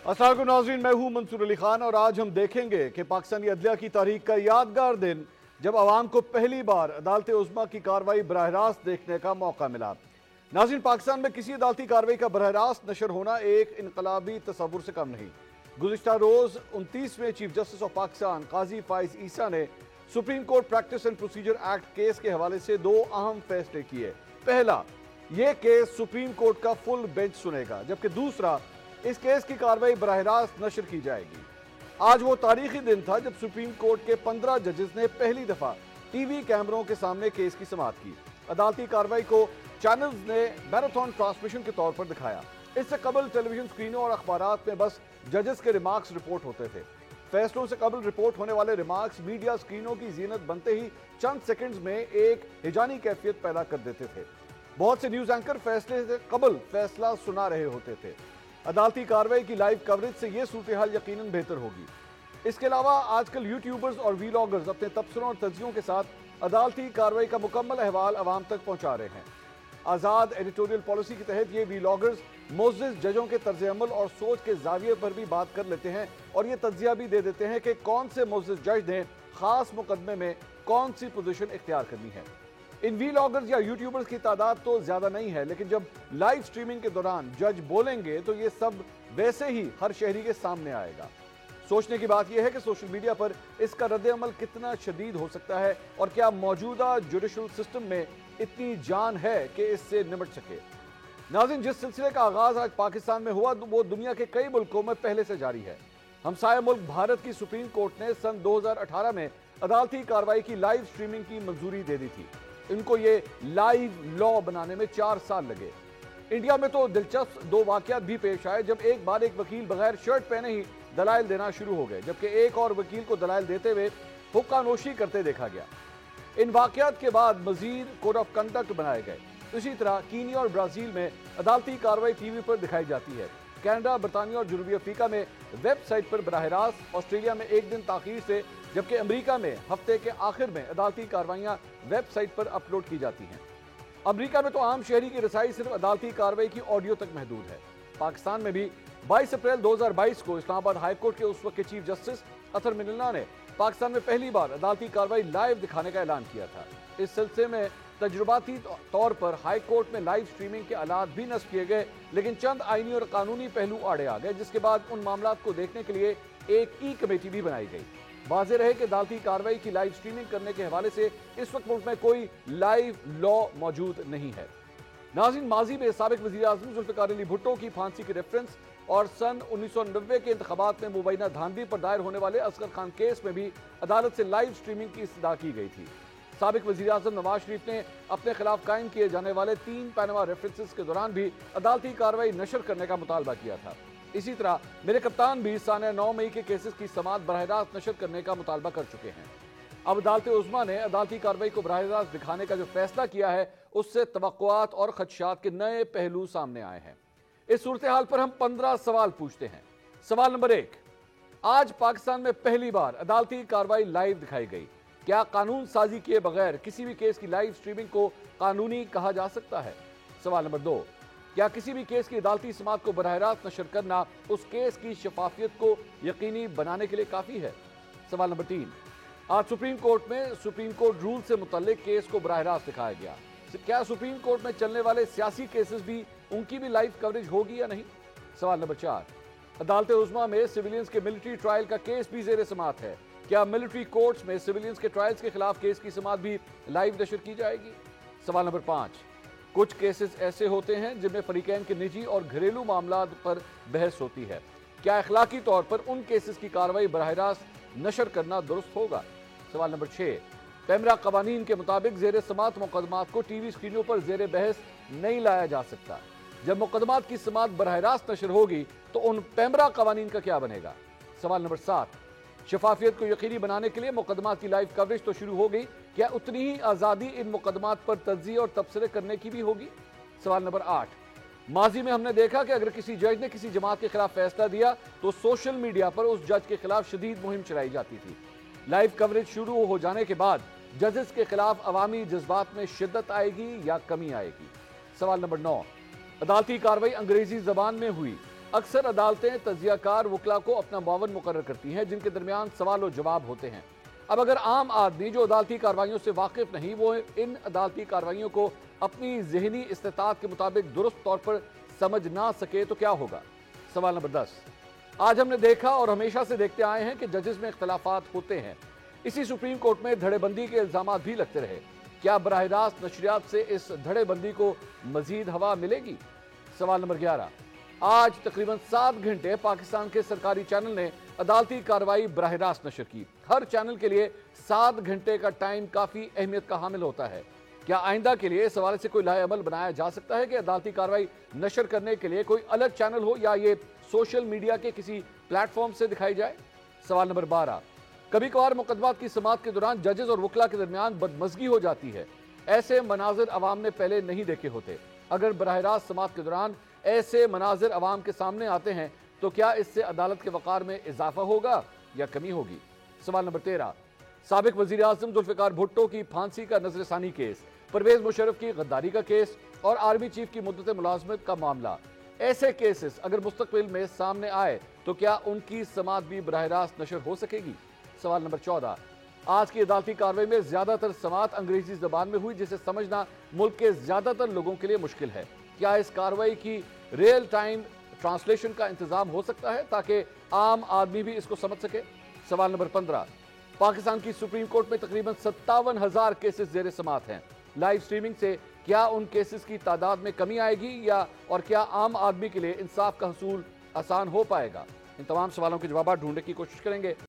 अस्सलाम वालेकुम नाज़रीन, मैं हूं मंसूर अली खान और आज हम देखेंगे कि पाकिस्तानी अदलिया की तारीख का यादगार दिन जब आवाम को पहली बार अदालत उज़्मा की कार्रवाई बराह रास्त देखने का मौका मिला। नाज़रीन, पाकिस्तान में किसी अदालती कार्रवाई का बराह रास्त नशर होना एक इनकलाबी तस्वुर से कम नहीं। गुज़िश्ता रोज़ 29वें चीफ जस्टिस ऑफ पाकिस्तान काजी फाइज ईसा ने supreme court practice and procedure act case के हवाले से दो अहम फैसले किए। पहला, यह केस सुप्रीम कोर्ट का फुल बेंच सुनेगा, जबकि दूसरा, इस केस की कार्रवाई बराह रास्त नशर की जाएगी। आज वो तारीखी दिन था जब सुप्रीम कोर्ट के 15 जजेस ने पहली दफा टीवी कैमरों के सामने केस की समाअत की। अदालती कार्रवाई को चैनल्स ने मैराथन ट्रांसमिशन के तौर पर दिखाया। इससे कबल टेलीविजन स्क्रीनों और अखबारात में बस जजेस के रिमार्क्स रिपोर्ट होते थे। फैसलों से कबल रिपोर्ट होने वाले रिमार्क्स मीडिया स्क्रीनों की जीनत बनते ही चंद सेकंड्स में एक हिजानी कैफियत पैदा कर देते थे। बहुत से न्यूज एंकर फैसले से कबल फैसला सुना रहे होते थे। अदालती कार्रवाई की लाइव कवरेज से यह सूरत हाल यकीनन बेहतर होगी। इसके अलावा आजकल यूट्यूबर्स और वीलॉगर्स अपने तबसरों और तज्जियों के साथ अदालती कार्रवाई का मुकम्मल अहवाल आवाम तक पहुंचा रहे हैं। आज़ाद एडिटोरियल पॉलिसी के तहत ये वीलॉगर्स मोअज़्ज़िज़ जजों के तर्ज अमल और सोच के जाविये पर भी बात कर लेते हैं और ये तज्जिया भी दे देते हैं कि कौन से मोअज़्ज़िज़ जज ने खास मुकदमे में कौन सी पोजीशन इख्तियार करनी है। इन वीलॉगर्स या यूट्यूबर्स की तादाद तो ज्यादा नहीं है, लेकिन जब लाइव स्ट्रीमिंग के दौरान जज बोलेंगे तो ये सब वैसे ही हर शहरी के सामने आएगा। सोचने की बात यह है कि सोशल मीडिया पर इसका रद्द अमल कितना शदीद हो सकता है और क्या मौजूदा जुडिशल सिस्टम में इतनी जान है कि इससे निपट सके। नाज़रीन, जिस सिलसिले का आगाज आज पाकिस्तान में हुआ वो दुनिया के कई मुल्कों में पहले से जारी है। हमसाया मुल्क भारत की सुप्रीम कोर्ट ने सन 2018 में अदालती कार्रवाई की लाइव स्ट्रीमिंग की मंजूरी दे दी थी। इनको ये लाइव लॉ बनाने में 4 साल लगे। इंडिया में तो दिलचस्प दो वाकयात भी पेश आए जब एक बार एक वकील बगैर शर्ट पहने ही दलाइल देना शुरू हो गए, जबकि एक और वकील को दलाइल देते हुए हुक्कानोशी करते देखा गया। इन वाकयात के बाद मजीद कोड ऑफ कंडक्ट बनाए गए। इसी तरह कीनिया और ब्राजील में अदालती कार्रवाई टीवी पर दिखाई जाती है। कनाडा, बरतानिया और जनूबी अफ्रीका में वेबसाइट पर बराह रास्त, ऑस्ट्रेलिया में एक दिन ताखीर से, जबकि अमेरिका में हफ्ते के आखिर में अदालती कार्रवाइयां वेबसाइट पर अपलोड की जाती हैं। अमेरिका में तो आम शहरी की रसाई सिर्फ अदालती कार्रवाई की ऑडियो तक महदूद है। पाकिस्तान में भी 22 अप्रैल 2022 को इस्लामाबाद हाईकोर्ट के उस वक्त के चीफ जस्टिस अतर मिनल्ला ने पाकिस्तान में पहली बार अदालती कार्रवाई लाइव दिखाने का ऐलान किया था। इस सिलसिले में तजुर्बाती तौर पर हाई कोर्ट में लाइव स्ट्रीमिंग के आलात भी नस्ब किए गए, लेकिन चंद आईनी और कानूनी पहलू आड़े आ गए, जिसके बाद उन मामलात को देखने के लिए एक ई कमेटी भी बनाई गई। वाज़ेह रहे कि अदालती कार्रवाई की लाइव स्ट्रीमिंग करने के हवाले से इस वक्त मुल्क में कोई लाइव लॉ मौजूद नहीं है। नाज़रीन, माजी में साबिक वज़ीर आज़म जुल्फ़िकार अली भुट्टो की फांसी के रेफरेंस और सन 1990 के इंतखाबात में मुबैना धांधली पर दायर होने वाले असगर खान केस में भी अदालत से लाइव स्ट्रीमिंग की इस्तदा की गई थी। साबिक वज़ीर आज़म नवाज शरीफ ने अपने खिलाफ कायम किए जाने वाले 3 पैनवा रेफरेंसेस के दौरान भी अदालती कार्रवाई नशर करने का मुतालबा किया था। इसी तरह मेरे कप्तान भी साने 9 मई के केसेस की समाअत बराह रास्त नशर करने का मुतालबा कर चुके हैं। अब अदालत उज़्मा ने अदालती कार्रवाई को बराह रास्त दिखाने का जो फैसला किया है, उससे तवक्कुआत और खदशात के नए पहलू सामने आए हैं। इस सूरत हाल पर हम 15 सवाल पूछते हैं। सवाल नंबर 1, आज पाकिस्तान में पहली बार अदालती कार्रवाई लाइव दिखाई गई। क्या कानून साजी किए बगैर किसी भी केस की लाइव स्ट्रीमिंग को कानूनी कहा जा सकता है? सवाल नंबर 2, क्या किसी भी केस की अदालती समाअत को बराह रास्त नशर करना उस केस की शफाफियत को यकीनी बनाने के लिए काफी है? सवाल नंबर 3, आज सुप्रीम कोर्ट में सुप्रीम कोर्ट रूल से मुतल्लिक केस को बराह रास्त दिखाया गया। क्या सुप्रीम कोर्ट में चलने वाले सियासी केसेस भी उनकी भी लाइव कवरेज होगी या नहीं? सवाल नंबर 4, अदालत उज़्मा में सिविलियंस के मिलिट्री ट्रायल का केस भी ज़ेर समाअत है। क्या मिलिट्री कोर्ट्स में सिविलियंस के ट्रायल्स के खिलाफ केस की समाअत भी लाइव नशर की जाएगी? सवाल नंबर 5, कुछ केसेस ऐसे होते हैं जिनमें फरीकैन के निजी और घरेलू मामलात पर बहस होती है। क्या अखलाकी तौर पर उन केसेस की कार्रवाई बराह रास्त नशर करना दुरुस्त होगा? सवाल नंबर 6, पैमरा कवानीन के मुताबिक जेर समाअत मुकदमात को टीवी स्क्रीनों पर जेर बहस नहीं लाया जा सकता। जब मुकदमात की समाअत बराह रास्त नशर होगी तो उन पैमरा कवानीन का क्या बनेगा? सवाल नंबर 7, शफाफियत को यकीनी बनाने के लिए मुकदमात की लाइव कवरेज तो शुरू हो गई, क्या उतनी ही आज़ादी इन मुकदमात पर तज्जिया और तबसरे करने की भी होगी? सवाल नंबर 8, माजी में हमने देखा कि अगर किसी जज ने किसी जमात के खिलाफ फैसला दिया तो सोशल मीडिया पर उस जज के खिलाफ शदीद मुहिम चलाई जाती थी। लाइव कवरेज शुरू हो जाने के बाद जजेस के खिलाफ अवामी जज्बात में शिद्दत आएगी या कमी आएगी? सवाल नंबर 9, अदालती कार्रवाई अंग्रेजी जबान में हुई, अक्सर अदालतें तजियाकार वकला को अपना मुआवन मुकर्रर करती हैं, जिनके दरमियान सवाल और जवाब होते हैं। अब अगर आम आदमी जो अदालती कार्रवाइयों से वाकिफ नहीं, वो इन अदालती कार्रवाइयों को अपनी जहनी इस्तेताअत के मुताबिक दुरुस्त तौर पर समझ ना सके तो क्या होगा? सवाल नंबर 10। आज हमने देखा और हमेशा से देखते आए हैं कि जजेस में इख्तलाफात होते हैं। इसी सुप्रीम कोर्ट में धड़ेबंदी के इल्जाम भी लगते रहे। क्या बराह रास्त नशरियात से इस धड़ेबंदी को मजीद हवा मिलेगी? सवाल नंबर 11। आज तकरीबन 7 घंटे पाकिस्तान के सरकारी चैनल ने अदालती कार्रवाई बराह रास्त नशर की। हर चैनल के लिए 7 घंटे का टाइम काफी अहमियत का हामिल होता है। क्या आइंदा के लिए इस हवाले से कोई लाएअमल बनाया जा सकता है कि अदालती कार्रवाई नशर करने के लिए कोई अलग चैनल हो या ये सोशल मीडिया के किसी प्लेटफॉर्म से दिखाई जाए? सवाल नंबर 12। कभी कभार मुकदमात की समाअत के दौरान जजेस और वकला के दरमियान बदमजगी हो जाती है। ऐसे मनाजिर अवाम ने पहले नहीं देखे होते। अगर बराह रास्त समाअत के दौरान ऐसे मनाजिर अवाम के सामने आते हैं तो क्या इससे अदालत के वक़ार में इजाफा होगा या कमी होगी? सवाल नंबर 13। साबिक वज़ीर आज़म जुल्फ़िकार भुट्टो की फांसी का नज़रसानी केस, परवेज मुशर्रफ की गद्दारी का केस और आर्मी चीफ की मुद्दत मुलाजमत का मामला, ऐसे केसेस अगर मुस्तकबिल में सामने आए तो क्या उनकी समाअत भी बराह रास्त नशर हो सकेगी? सवाल नंबर 14। आज की अदालती कार्रवाई में ज्यादातर समाअत अंग्रेजी जबान में हुई, जिसे समझना मुल्क के ज्यादातर लोगों के लिए मुश्किल है। क्या इस कार्रवाई की रियल टाइम ट्रांसलेशन का इंतजाम हो सकता है ताकि आम आदमी भी इसको समझ सके? सवाल नंबर 15। पाकिस्तान की सुप्रीम कोर्ट में तकरीबन 57,000 केसेस जेर समाअत हैं। लाइव स्ट्रीमिंग से क्या उन केसेस की तादाद में कमी आएगी और क्या आम आदमी के लिए इंसाफ का हसूल आसान हो पाएगा? इन तमाम सवालों के जवाब ढूंढने की कोशिश करेंगे।